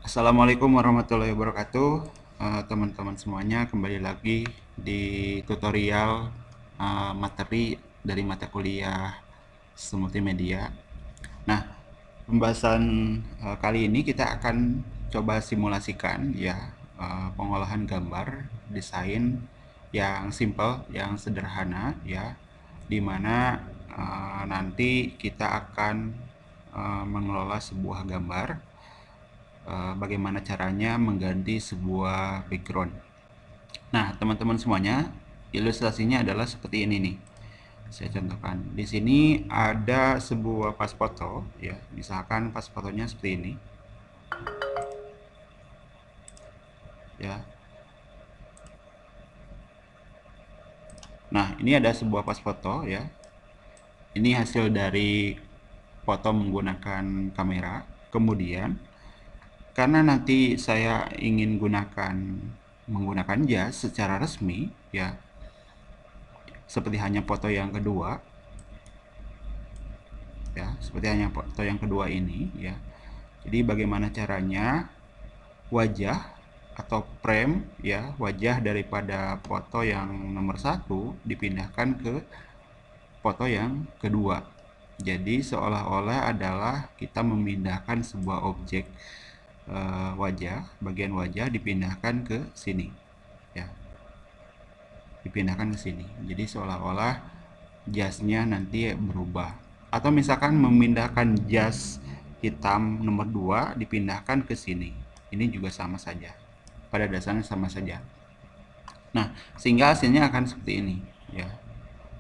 Assalamualaikum warahmatullahi wabarakatuh. Teman-teman semuanya, kembali lagi di tutorial materi dari mata kuliah Sistem Multimedia. Nah, pembahasan kali ini kita akan coba simulasikan ya, pengolahan gambar desain yang simple, yang sederhana ya, dimana nanti kita akan mengelola sebuah gambar, bagaimana caranya mengganti sebuah background. Nah, teman-teman semuanya, ilustrasinya adalah seperti ini nih. Saya contohkan. Di sini ada sebuah pas foto ya. Misalkan pas fotonya seperti ini. Ya. Nah, ini ada sebuah pas foto ya. Ini hasil dari foto menggunakan kamera. Kemudian karena nanti saya ingin menggunakan jas secara resmi ya, seperti hanya foto yang kedua ya, seperti hanya foto yang kedua ini ya. Jadi bagaimana caranya wajah atau frame ya, wajah daripada foto yang nomor satu dipindahkan ke foto yang kedua. Jadi seolah-olah adalah kita memindahkan sebuah objek wajah, bagian wajah dipindahkan ke sini ya, dipindahkan ke sini. Jadi seolah-olah jasnya nanti berubah. Atau misalkan memindahkan jas hitam nomor 2 dipindahkan ke sini. Ini juga sama saja. Pada dasarnya sama saja. Nah, sehingga hasilnya akan seperti ini ya.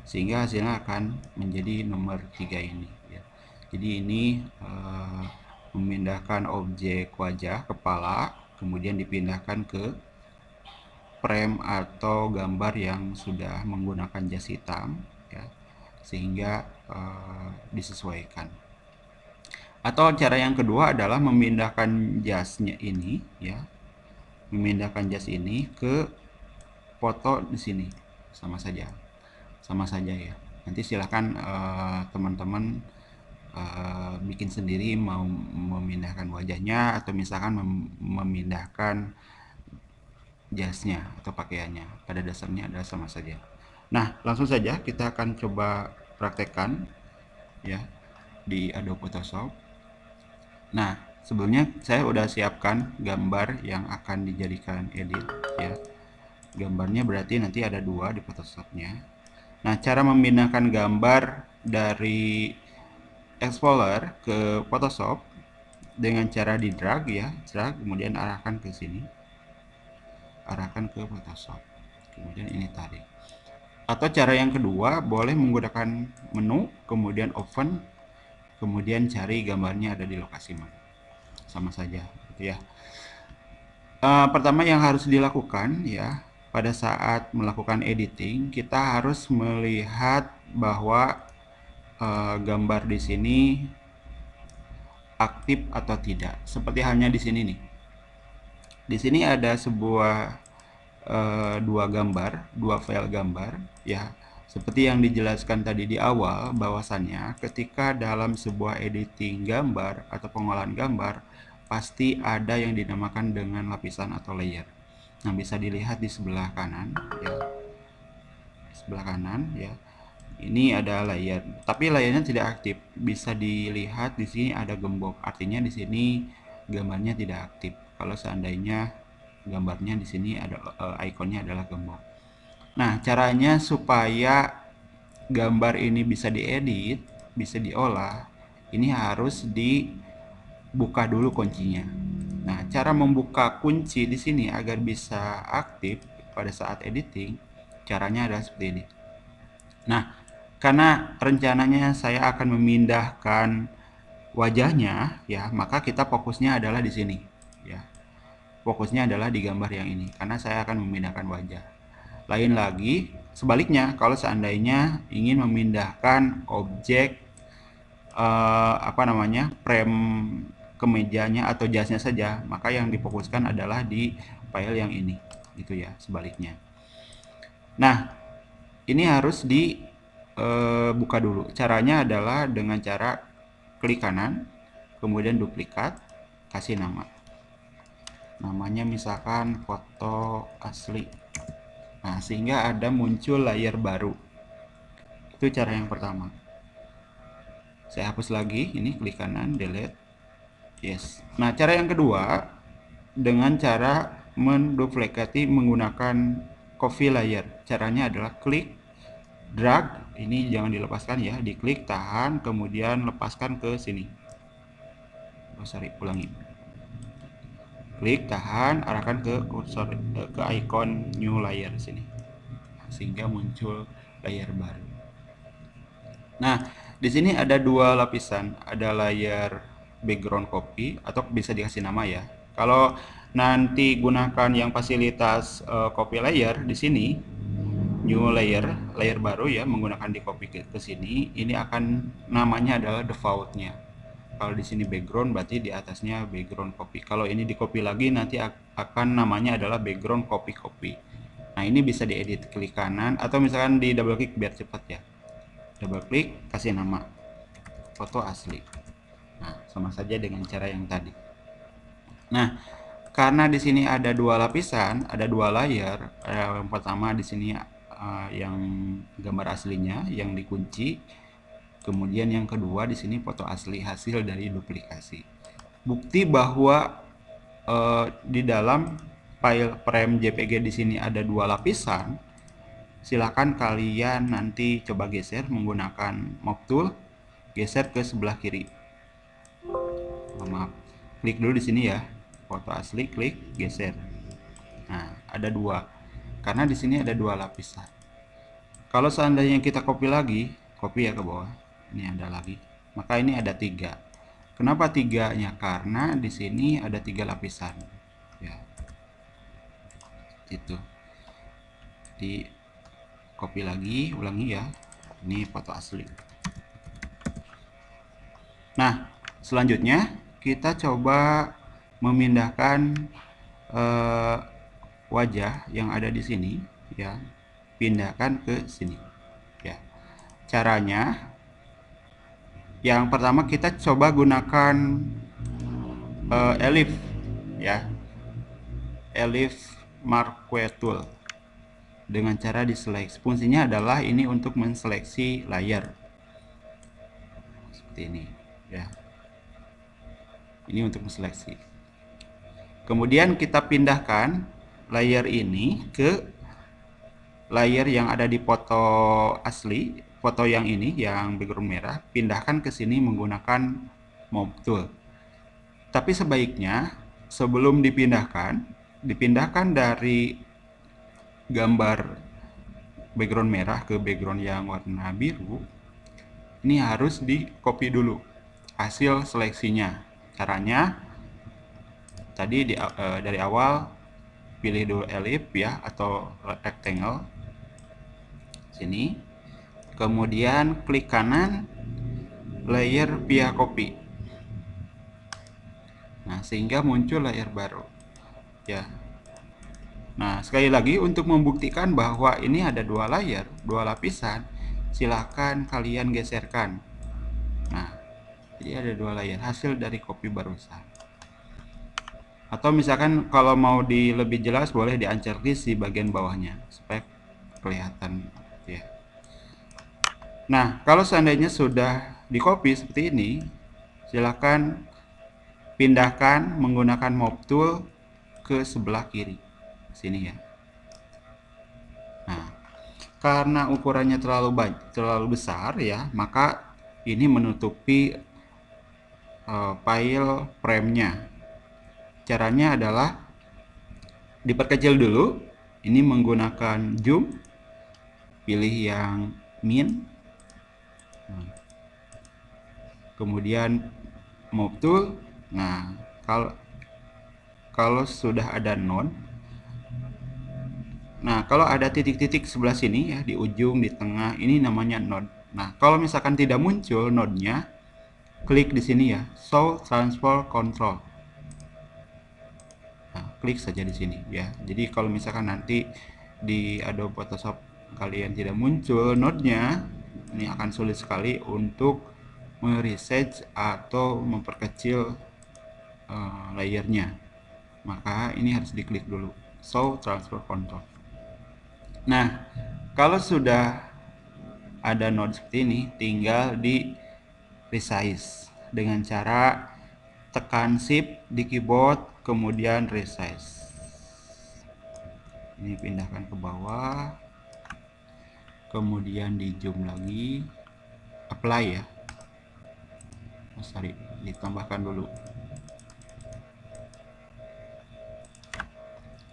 Sehingga hasilnya akan menjadi nomor 3 ini ya. Jadi ini memindahkan objek wajah kepala kemudian dipindahkan ke frame atau gambar yang sudah menggunakan jas hitam ya, sehingga disesuaikan. Atau cara yang kedua adalah memindahkan jasnya ini ya, memindahkan jas ini ke foto di sini, sama saja ya. Nanti silahkan teman-teman bikin sendiri, mau memindahkan wajahnya atau misalkan memindahkan jasnya atau pakaiannya. Pada dasarnya adalah sama saja. Nah, langsung saja kita akan coba praktekkan ya di Adobe Photoshop. Nah, sebelumnya saya udah siapkan gambar yang akan dijadikan edit ya. Gambarnya berarti nanti ada 2 di Photoshopnya. Nah, cara memindahkan gambar dari Explorer ke Photoshop dengan cara di drag ya, drag kemudian arahkan ke sini, arahkan ke Photoshop, kemudian ini tarik. Atau cara yang kedua boleh menggunakan menu kemudian open, kemudian cari gambarnya ada di lokasi mana, sama saja gitu ya. Pertama yang harus dilakukan ya, pada saat melakukan editing kita harus melihat bahwa gambar di sini aktif atau tidak. Seperti halnya di sini nih. Di sini ada sebuah dua file gambar ya. Seperti yang dijelaskan tadi di awal, bahwasannya ketika dalam sebuah editing gambar atau pengolahan gambar pasti ada yang dinamakan dengan lapisan atau layer. Nah, bisa dilihat di sebelah kanan ya. Sebelah kanan ya. Ini ada layer, tapi layernya tidak aktif. Bisa dilihat di sini ada gembok, artinya di sini gambarnya tidak aktif. Kalau seandainya gambarnya di sini ada ikonnya adalah gembok. Nah, caranya supaya gambar ini bisa diedit, bisa diolah, ini harus dibuka dulu kuncinya. Nah, cara membuka kunci di sini agar bisa aktif pada saat editing, caranya adalah seperti ini. Nah, karena rencananya saya akan memindahkan wajahnya ya, maka kita fokusnya adalah di sini ya. Fokusnya adalah di gambar yang ini karena saya akan memindahkan wajah. Lain lagi sebaliknya, kalau seandainya ingin memindahkan objek frame kemejanya atau jasnya saja, maka yang difokuskan adalah di file yang ini gitu ya, sebaliknya. Nah, ini harus dibuka dulu. Caranya adalah dengan cara klik kanan, kemudian duplikat, kasih nama. namanya misalkan foto asli. Nah, sehingga ada muncul layer baru. Itu cara yang pertama. Saya hapus lagi, ini klik kanan, delete. Yes. Nah, cara yang kedua dengan cara menduplikasi menggunakan copy layer. Caranya adalah klik, drag, ini jangan dilepaskan ya, diklik, tahan, kemudian lepaskan ke sini. Oh, sorry, ulangi. Klik, tahan, arahkan ke kursor ke icon new layer sini. Sehingga muncul layer baru. Nah, di sini ada dua lapisan, ada layer background copy atau bisa dikasih nama ya. Kalau nanti gunakan yang fasilitas copy layer di sini, new layer, layer baru ya, menggunakan di copy ke sini, ini akan namanya adalah defaultnya. Kalau di sini background berarti di atasnya background copy. Kalau ini di copy lagi nanti akan namanya adalah background copy. Nah, ini bisa diedit, klik kanan atau misalkan di double klik biar cepat ya. Double klik, kasih nama foto asli. Nah, sama saja dengan cara yang tadi. Nah, karena di sini ada dua lapisan, ada dua layer. Yang pertama di sini yang gambar aslinya yang dikunci. Kemudian yang kedua di sini foto asli hasil dari duplikasi. Bukti bahwa di dalam file frame JPG di sini ada dua lapisan. Silakan kalian nanti coba geser menggunakan move tool, geser ke sebelah kiri. Maaf, klik dulu di sini ya, foto asli, klik, geser. Nah, ada dua, karena di sini ada dua lapisan. Kalau seandainya kita copy lagi, copy ya ke bawah, ini ada lagi, maka ini ada tiga. Kenapa tiganya? Karena di sini ada tiga lapisan, ya, itu. Di copy lagi, ulangi ya, ini foto asli. Nah, selanjutnya kita coba memindahkan wajah yang ada di sini ya, pindahkan ke sini ya. Caranya yang pertama kita coba gunakan Ellipse ya, Ellipse Marquee Tool dengan cara diseleksi. Fungsinya adalah ini untuk menseleksi layar seperti ini ya, ini untuk menseleksi. Kemudian kita pindahkan layer ini ke layer yang ada di foto asli, foto yang ini yang background merah, pindahkan ke sini menggunakan move tool. Tapi sebaiknya sebelum dipindahkan dari gambar background merah ke background yang warna biru. Ini harus di copy dulu hasil seleksinya. Caranya tadi dari awal pilih dulu ellipse ya atau rectangle sini, kemudian klik kanan layer via copy. Nah, sehingga muncul layer baru ya. Nah, sekali lagi untuk membuktikan bahwa ini ada dua layer, dua lapisan, silahkan kalian geserkan. Nah, jadi ada dua layer hasil dari copy barusan. Atau misalkan kalau mau lebih jelas boleh di-unchecklist di bagian bawahnya supaya kelihatan ya. Nah, kalau seandainya sudah di copy seperti ini, silahkan pindahkan menggunakan move tool ke sebelah kiri sini ya. Nah, karena ukurannya terlalu besar ya, maka ini menutupi file frame-nya. Caranya adalah diperkecil dulu. Ini menggunakan zoom, pilih yang min, kemudian move tool. Nah, kalau sudah ada node, nah kalau ada titik-titik sebelah sini ya, di ujung, di tengah, ini namanya node. Nah, kalau misalkan tidak muncul node-nya, klik di sini ya, show transfer control. Nah, klik saja di sini ya. Jadi kalau misalkan nanti di Adobe Photoshop kalian tidak muncul node-nya, ini akan sulit sekali untuk mereset atau memperkecil layernya. maka ini harus diklik dulu, show transfer control. Nah, kalau sudah ada node seperti ini, tinggal di resize dengan cara tekan shift di keyboard kemudian resize. Ini pindahkan ke bawah, kemudian di zoom lagi, apply ya. Sorry, ditambahkan dulu,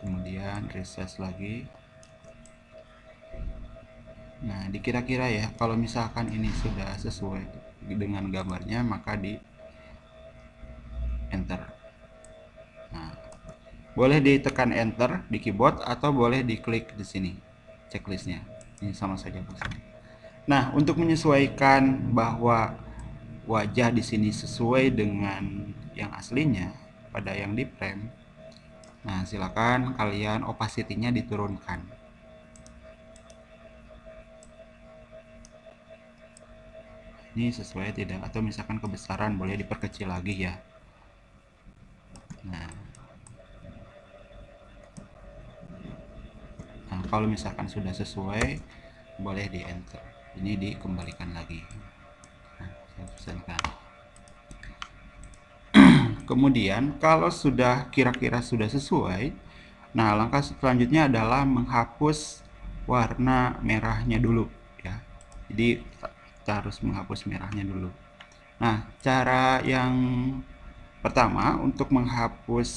kemudian resize lagi. Nah, dikira-kira ya, kalau misalkan ini sudah sesuai dengan gambarnya, maka di enter. Nah, boleh ditekan enter di keyboard atau boleh diklik di sini checklistnya. Ini sama saja maksudnya. Nah, untuk menyesuaikan bahwa wajah di sini sesuai dengan yang aslinya pada yang di frame, nah silakan kalian opacity-nya diturunkan. Ini sesuai tidak, atau misalkan kebesaran boleh diperkecil lagi ya. Nah, kalau misalkan sudah sesuai boleh di enter, ini dikembalikan lagi. Nah, saya pesankan. Kemudian kalau sudah kira-kira sudah sesuai, nah langkah selanjutnya adalah menghapus warna merahnya dulu ya. Jadi kita harus menghapus merahnya dulu. Nah, cara yang pertama untuk menghapus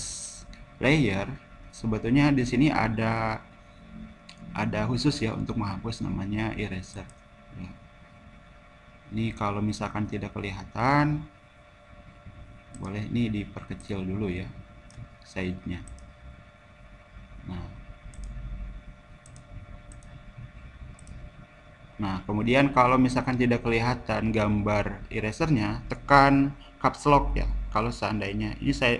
layer, sebetulnya di sini ada khusus ya untuk menghapus, namanya eraser. Ya. Ini kalau misalkan tidak kelihatan, boleh ini diperkecil dulu ya size-nya. Nah, kemudian kalau misalkan tidak kelihatan gambar erasernya, tekan caps lock ya. Kalau seandainya ini saya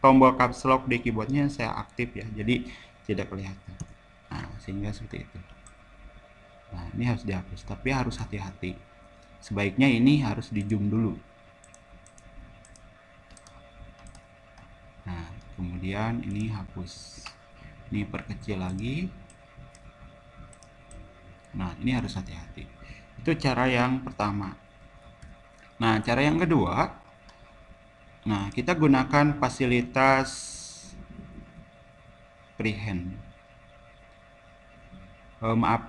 tombol caps lock di keyboardnya saya aktif ya, jadi tidak kelihatan. Nah, sehingga seperti itu. Nah, ini harus dihapus, tapi harus hati-hati. Sebaiknya ini harus di zoom dulu. Nah, kemudian ini hapus. Ini perkecil lagi. Nah, ini harus hati-hati. Itu cara yang pertama. Nah, cara yang kedua, nah kita gunakan fasilitas freehand.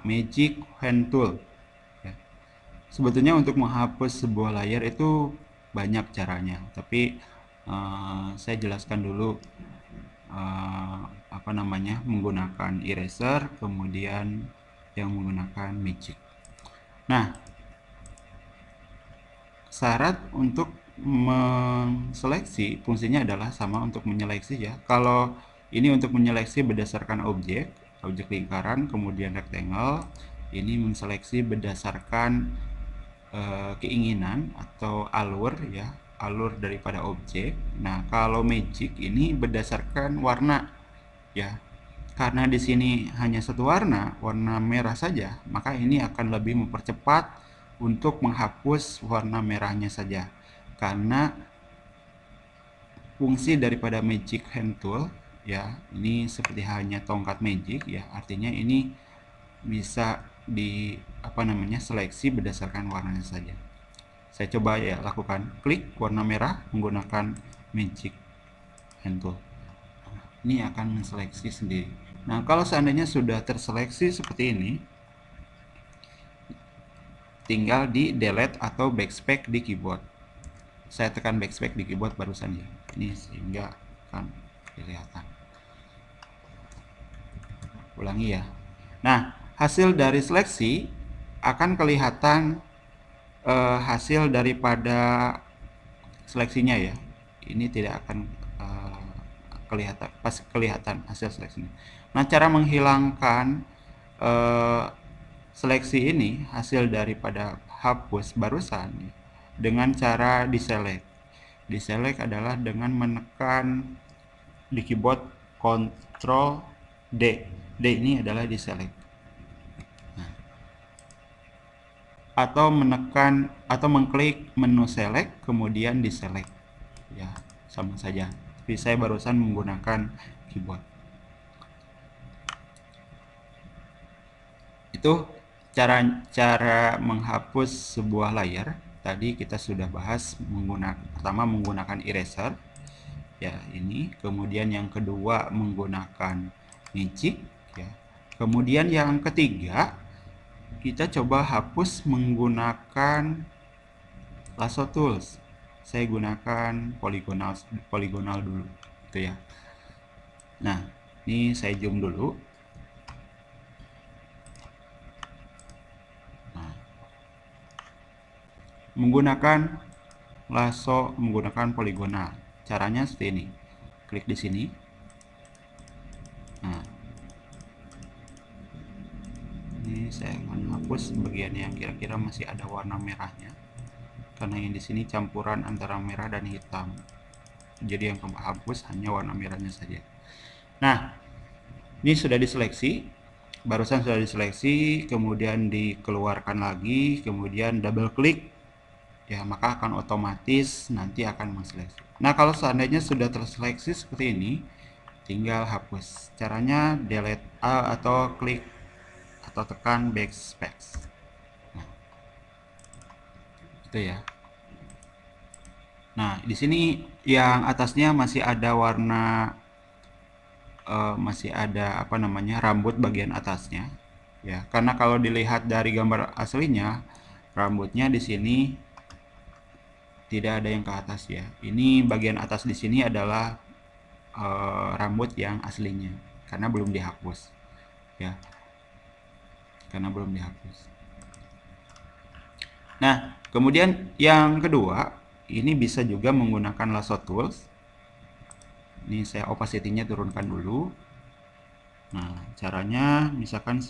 Magic Hand Tool. Ya. Sebetulnya untuk menghapus sebuah layar itu banyak caranya, tapi saya jelaskan dulu menggunakan eraser, kemudian yang menggunakan magic. Nah, syarat untuk menseleksi fungsinya adalah sama untuk menyeleksi ya. Kalau ini untuk menyeleksi berdasarkan objek lingkaran, kemudian rectangle, ini menseleksi berdasarkan keinginan atau alur ya, alur daripada objek. Nah, kalau magic ini berdasarkan warna ya. Karena di sini hanya satu warna merah saja, maka ini akan lebih mempercepat untuk menghapus warna merahnya saja. Karena fungsi daripada magic hand tool ya, ini seperti hanya tongkat magic ya, artinya ini bisa seleksi berdasarkan warnanya saja. Saya coba ya lakukan, klik warna merah menggunakan magic hand tool. Ini akan menseleksi sendiri. Nah, kalau seandainya sudah terseleksi seperti ini, tinggal di delete atau backspace di keyboard. Saya tekan backspace di keyboard barusan ya. Ini sehingga akan kelihatan. Ulangi ya. Nah, hasil dari seleksi akan kelihatan hasil daripada seleksinya ya. Ini tidak akan kelihatan hasil seleksinya. Nah, cara menghilangkan seleksi ini, hasil daripada hapus barusan, dengan cara deselect. Deselect adalah dengan menekan di keyboard Ctrl D. D ini adalah deselect. Nah, atau mengklik menu select kemudian deselect. Ya, sama saja. tapi saya barusan menggunakan keyboard. Itu cara menghapus sebuah layar. Tadi kita sudah bahas pertama menggunakan eraser, ya ini. Kemudian yang kedua menggunakan magic, ya. Kemudian yang ketiga kita coba hapus menggunakan lasso tools. Saya gunakan poligonal dulu, gitu ya. Nah, ini saya zoom dulu. Menggunakan lasso, menggunakan poligonal. Caranya seperti ini. Klik di sini. Nah, ini saya akan hapus bagian yang kira-kira masih ada warna merahnya, karena yang di sini campuran antara merah dan hitam. Jadi yang kamu hapus hanya warna merahnya saja. Nah, ini sudah diseleksi. Barusan sudah diseleksi, kemudian dikeluarkan lagi, kemudian double klik, ya maka akan otomatis nanti akan menseleksi. Nah, kalau seandainya sudah terseleksi seperti ini, tinggal hapus. Caranya delete atau klik atau tekan backspace. Nah, itu ya. Nah, di sini yang atasnya masih ada warna, masih ada apa namanya, rambut bagian atasnya, ya. Karena kalau dilihat dari gambar aslinya, rambutnya di sini tidak ada yang ke atas ya. Ini bagian atas di sini adalah rambut yang aslinya, karena belum dihapus, ya. Karena belum dihapus. Nah, kemudian yang kedua, ini bisa juga menggunakan lasso tools. Ini saya opacity-nya turunkan dulu. Nah, caranya misalkan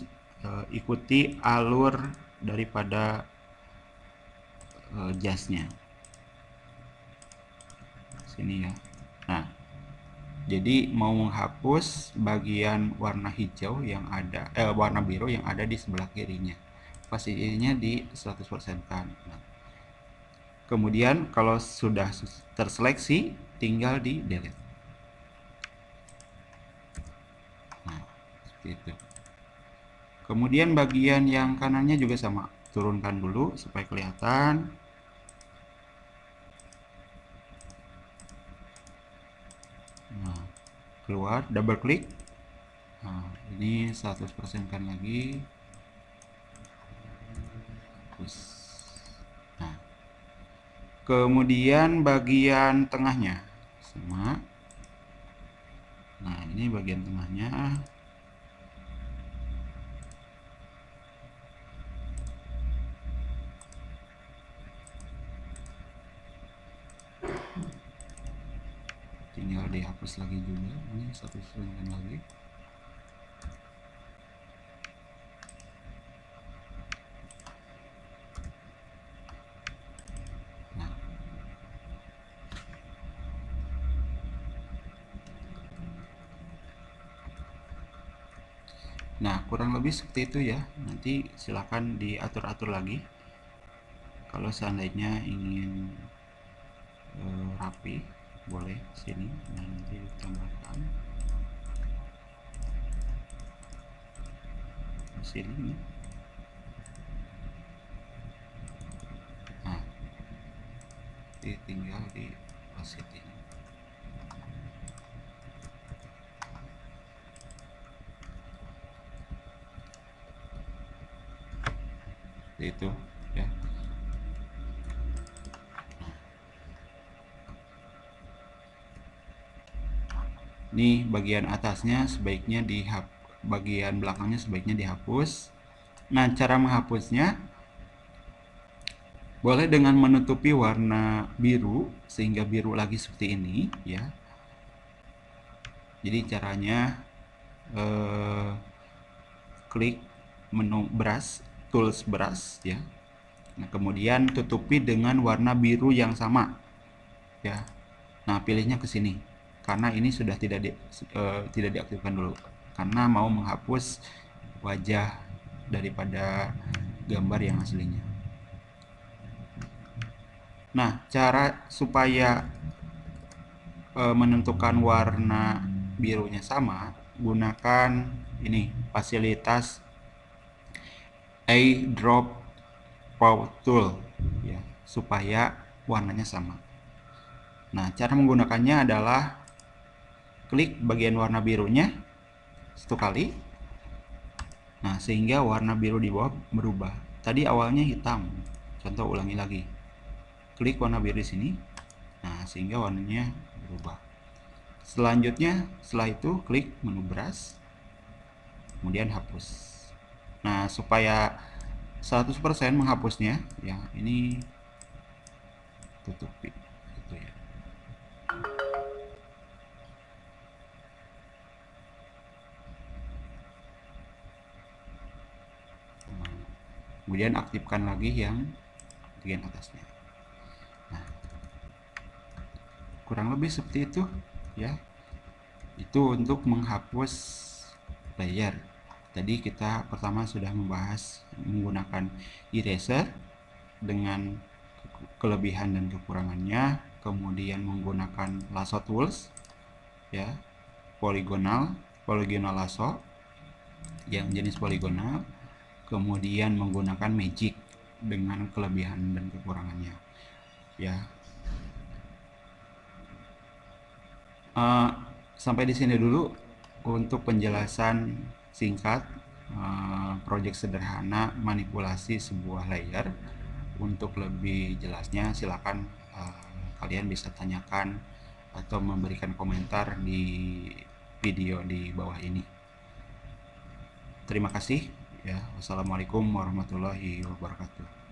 ikuti alur daripada jasnya. Sini ya. Nah, jadi mau menghapus bagian warna hijau yang ada, warna biru yang ada di sebelah kirinya. Opacity-nya di 100% kan. Nah, kemudian kalau sudah terseleksi, tinggal di delete. Nah, seperti itu. Kemudian bagian yang kanannya juga sama, turunkan dulu supaya kelihatan. Nah, keluar, double klik. Nah, ini 100% kan lagi. Terus. Nah, kemudian bagian tengahnya sama. Nah, ini bagian tengahnya. Tinggal dihapus lagi juga. Ini 100% lagi. Nah, kurang lebih seperti itu ya. Nanti silakan diatur-atur lagi. Kalau seandainya ingin rapi, boleh sini. Nah, nanti ditambahkan sini. Nah, tinggal di opacity. Itu ya. Ini bagian atasnya sebaiknya bagian belakangnya sebaiknya dihapus. Nah, cara menghapusnya boleh dengan menutupi warna biru sehingga biru lagi seperti ini ya. Jadi caranya klik menu brush, tools brush ya. Nah, kemudian tutupi dengan warna biru yang sama ya. Nah, pilihnya ke sini karena ini sudah tidak diaktifkan dulu karena mau menghapus wajah daripada gambar yang aslinya. Nah, cara supaya menentukan warna birunya sama, gunakan ini fasilitas eyedrop Power Tool ya, supaya warnanya sama. Nah, cara menggunakannya adalah klik bagian warna birunya satu kali. Nah, sehingga warna biru di bawah berubah. Tadi awalnya hitam. Contoh ulangi lagi. Klik warna biru di sini. Nah, sehingga warnanya berubah. Selanjutnya, setelah itu klik menu brush, kemudian hapus. Nah, supaya 100% menghapusnya, ya ini tutupi gitu ya. Kemudian aktifkan lagi yang bagian atasnya. Nah, kurang lebih seperti itu ya. Itu untuk menghapus layer. Tadi kita pertama sudah membahas menggunakan eraser dengan kelebihan dan kekurangannya, kemudian menggunakan lasso tools ya, poligonal lasso yang jenis poligonal, kemudian menggunakan magic dengan kelebihan dan kekurangannya ya. Sampai di sini dulu untuk penjelasan singkat project sederhana manipulasi sebuah layer. Untuk lebih jelasnya silakan kalian bisa tanyakan atau memberikan komentar di video di bawah ini. Terima kasih ya. Wassalamualaikum warahmatullahi wabarakatuh.